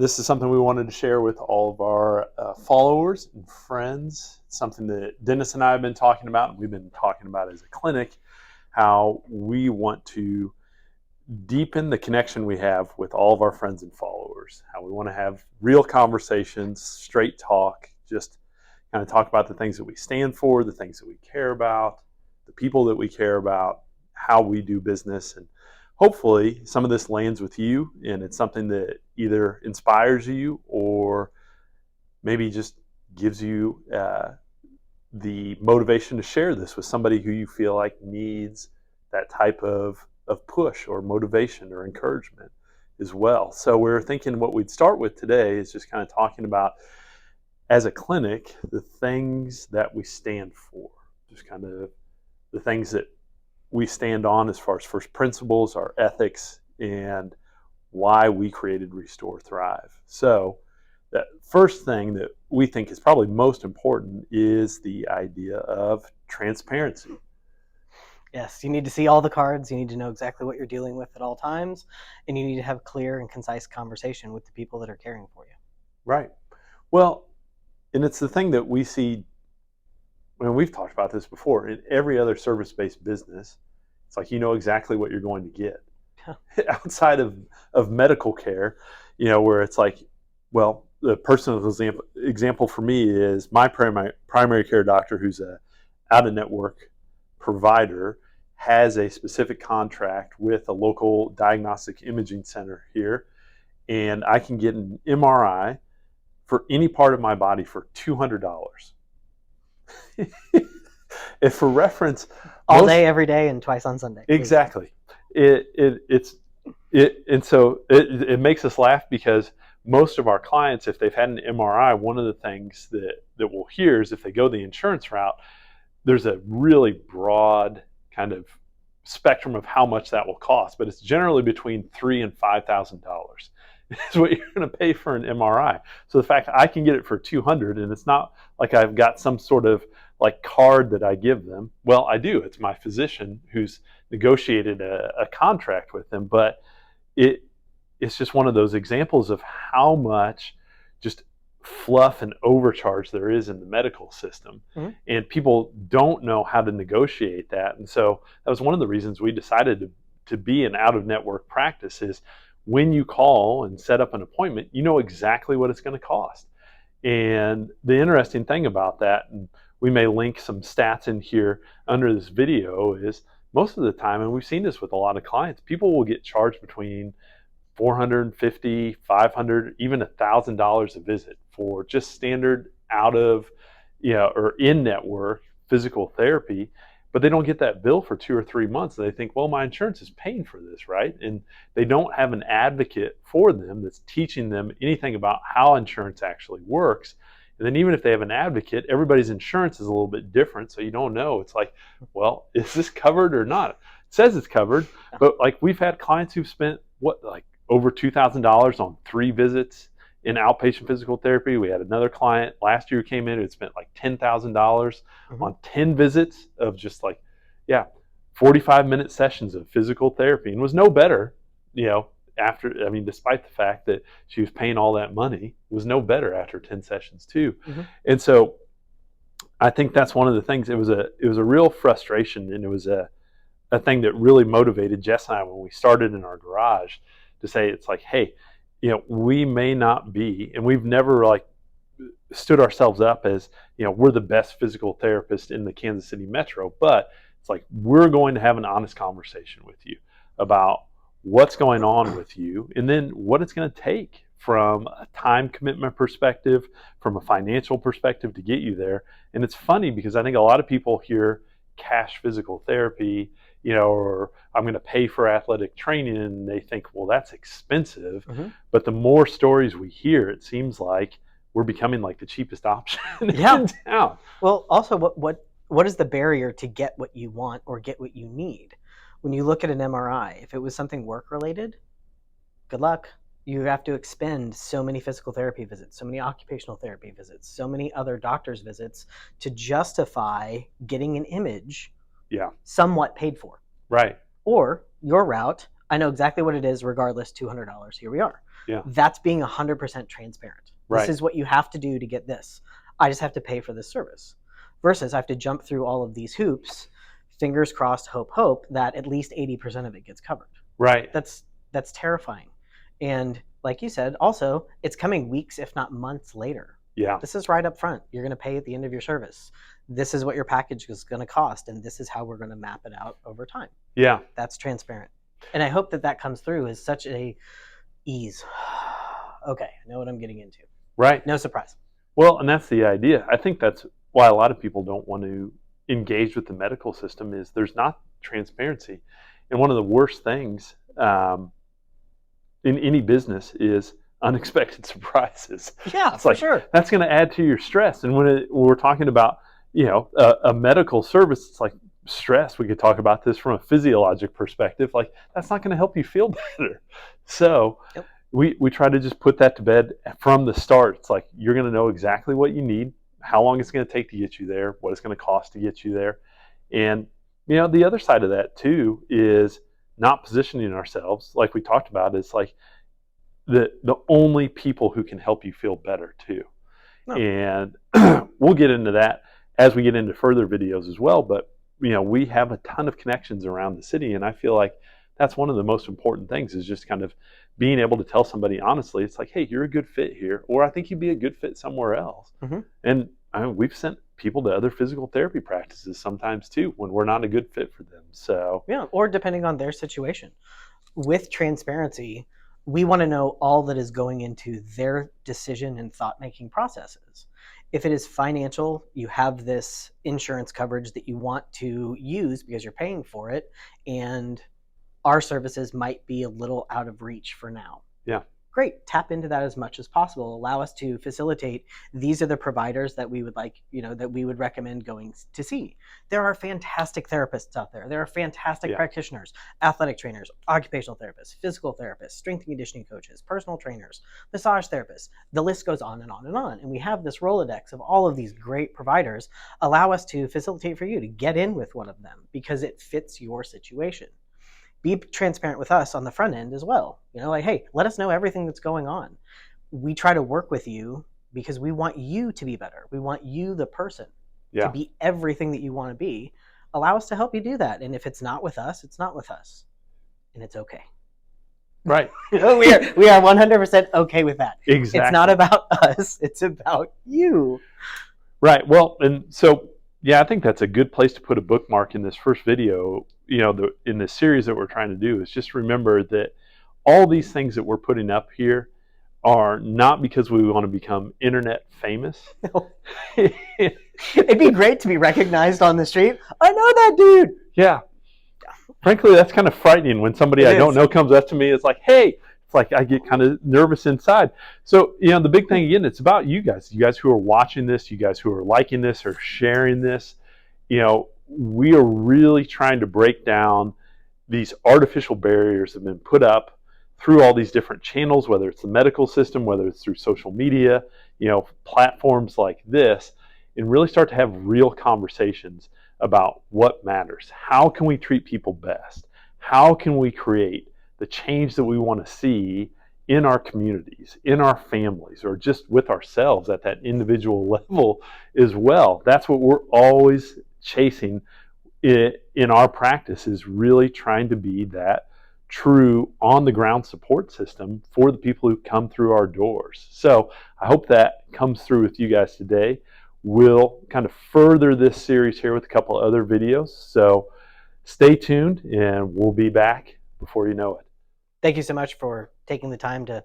This is something we wanted to share with all of our followers and friends. It's something that Dennis and I have been talking about, and we've been talking about as a clinic, how we want to deepen the connection we have with all of our friends and followers, how we want to have real conversations, straight talk, just kind of talk about the things that we stand for, the things that we care about, the people that we care about, how we do business. And hopefully some of this lands with you and it's something that either inspires you or maybe just gives you the motivation to share this with somebody who you feel like needs that type of push or motivation or encouragement as well. So we're thinking what we'd start with today is just kind of talking about, as a clinic, the things that we stand for, just kind of the things that we stand on as far as first principles, our ethics, and why we created Restore Thrive. So that first thing that we think is probably most important is the idea of transparency. Yes, you need to see all the cards. You need to know exactly what you're dealing with at all times, and you need to have clear and concise conversation with the people that are caring for you. Right. Well, and it's the thing that we see, when we've talked about this before, in every other service-based business, it's like you know exactly what you're going to get. Outside of medical care, where it's like, well, the personal example for me is my primary care doctor, who's a out-of-network provider, has a specific contract with a local diagnostic imaging center here, and I can get an MRI for any part of my body for $200. If for reference, all day, every day, and twice on Sunday. Exactly. And so it makes us laugh because most of our clients, if they've had an MRI, one of the things that we'll hear is if they go the insurance route, there's a really broad kind of spectrum of how much that will cost, but it's generally between $3,000 and $5,000 is what you're going to pay for an MRI. So the fact I can get it for $200, and it's not like I've got some sort of like card that I give them. Well, I do. It's my physician who's negotiated a contract with them, but it's just one of those examples of how much just fluff and overcharge there is in the medical system. Mm-hmm. And people don't know how to negotiate that. And so that was one of the reasons we decided to be an out-of-network practice, is when you call and set up an appointment, you know exactly what it's going to cost. And the interesting thing about that, and we may link some stats in here under this video, is most of the time, and we've seen this with a lot of clients, people will get charged between $450, $500, even $1,000 a visit for just standard out of, or in-network physical therapy, but they don't get that bill for 2 or 3 months. They think, well, my insurance is paying for this, right? And they don't have an advocate for them that's teaching them anything about how insurance actually works. And then even if they have an advocate, everybody's insurance is a little bit different, so you don't know. It's like, well, is this covered or not? It says it's covered, but like we've had clients who've spent over $2,000 on 3 visits in outpatient physical therapy. We had another client last year who came in who had spent like $10,000 on 10 visits of just 45-minute sessions of physical therapy, and was no better, despite the fact that she was paying all that money, was no better after 10 sessions too. Mm-hmm. And so I think that's one of the things. It was a real frustration, and it was a thing that really motivated Jess and I when we started in our garage to say, it's like, hey, we may not be, and we've never stood ourselves up as, we're the best physical therapist in the Kansas City metro, but it's like, we're going to have an honest conversation with you about what's going on with you, and then what it's going to take from a time commitment perspective, from a financial perspective to get you there. And it's funny because I think a lot of people hear cash physical therapy, or I'm going to pay for athletic training, and they think, well, that's expensive. Mm-hmm. But the more stories we hear, it seems like we're becoming like the cheapest option in town. Well, also, what is the barrier to get what you want or get what you need? When you look at an MRI, if it was something work-related, good luck. You have to expend so many physical therapy visits, so many occupational therapy visits, so many other doctor's visits to justify getting an image somewhat paid for. Right. Or your route, I know exactly what it is regardless, $200, here we are. Yeah. That's being 100% transparent. Right. This is what you have to do to get this. I just have to pay for this service. Versus I have to jump through all of these hoops, fingers crossed, hope that at least 80% of it gets covered. Right. That's terrifying. And like you said, also, it's coming weeks, if not months later. Yeah. This is right up front. You're going to pay at the end of your service. This is what your package is going to cost, and this is how we're going to map it out over time. Yeah. That's transparent. And I hope that comes through as such a ease. Okay, I know what I'm getting into. Right. No surprise. Well, and that's the idea. I think that's why a lot of people don't want to engage with the medical system is there's not transparency. And one of the worst things in any business is unexpected surprises. Yeah, it's for like, sure. That's going to add to your stress. And when we're talking about, a medical service, it's like stress. We could talk about this from a physiologic perspective. Like, that's not going to help you feel better. So Yep. we try to just put that to bed from the start. It's like, you're going to know exactly what you need, how long it's going to take to get you there, what it's going to cost to get you there. And, the other side of that too is not positioning ourselves, like we talked about, is like the only people who can help you feel better too. No. And we'll get into that as we get into further videos as well. But, we have a ton of connections around the city. And I feel like that's one of the most important things is just kind of being able to tell somebody honestly, it's like, hey, you're a good fit here, or I think you'd be a good fit somewhere else. Mm-hmm. And we've sent people to other physical therapy practices sometimes too when we're not a good fit for them. So yeah, or depending on their situation. With transparency, we want to know all that is going into their decision and thought-making processes. If it is financial, you have this insurance coverage that you want to use because you're paying for it, and our services might be a little out of reach for now. Yeah. Great. Tap into that as much as possible. Allow us to facilitate. These are the providers that we would like, that we would recommend going to see. There are fantastic therapists out there. There are fantastic practitioners, athletic trainers, occupational therapists, physical therapists, strength and conditioning coaches, personal trainers, massage therapists. The list goes on and on and on. And we have this Rolodex of all of these great providers. Allow us to facilitate for you to get in with one of them because it fits your situation. Be transparent with us on the front end as well. Like, hey, let us know everything that's going on. We try to work with you because we want you to be better. We want you, the person, to be everything that you want to be. Allow us to help you do that. And if it's not with us, it's not with us. And it's okay. Right. we are 100% okay with that. Exactly. It's not about us. It's about you. Right. Well, and so, I think that's a good place to put a bookmark in this first video. In this series that we're trying to do is just remember that all these things that we're putting up here are not because we want to become internet famous. No. It'd be great to be recognized on the street. I know that dude. Yeah. Frankly, that's kind of frightening when somebody I don't know comes up to me. It's like, hey, it's like I get kind of nervous inside. So, the big thing again, it's about you guys who are watching this, you guys who are liking this or sharing this. We are really trying to break down these artificial barriers that have been put up through all these different channels, whether it's the medical system, whether it's through social media, platforms like this, and really start to have real conversations about what matters. How can we treat people best? How can we create the change that we want to see in our communities, in our families, or just with ourselves at that individual level as well? That's what we're always chasing in our practice, is really trying to be that true on the ground support system for the people who come through our doors. So I hope that comes through with you guys today. We'll kind of further this series here with a couple of other videos. So stay tuned and we'll be back before you know it. Thank you so much for taking the time to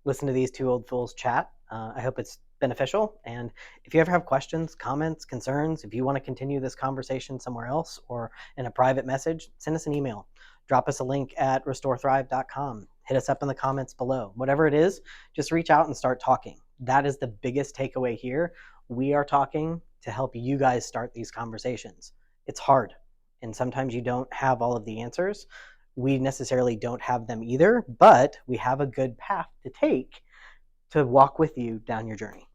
listen to these two old fools chat. I hope it's beneficial. And if you ever have questions, comments, concerns, if you want to continue this conversation somewhere else or in a private message, send us an email. Drop us a link at restorethrive.com. Hit us up in the comments below. Whatever it is, just reach out and start talking. That is the biggest takeaway here. We are talking to help you guys start these conversations. It's hard, and sometimes you don't have all of the answers. We necessarily don't have them either, but we have a good path to take to walk with you down your journey.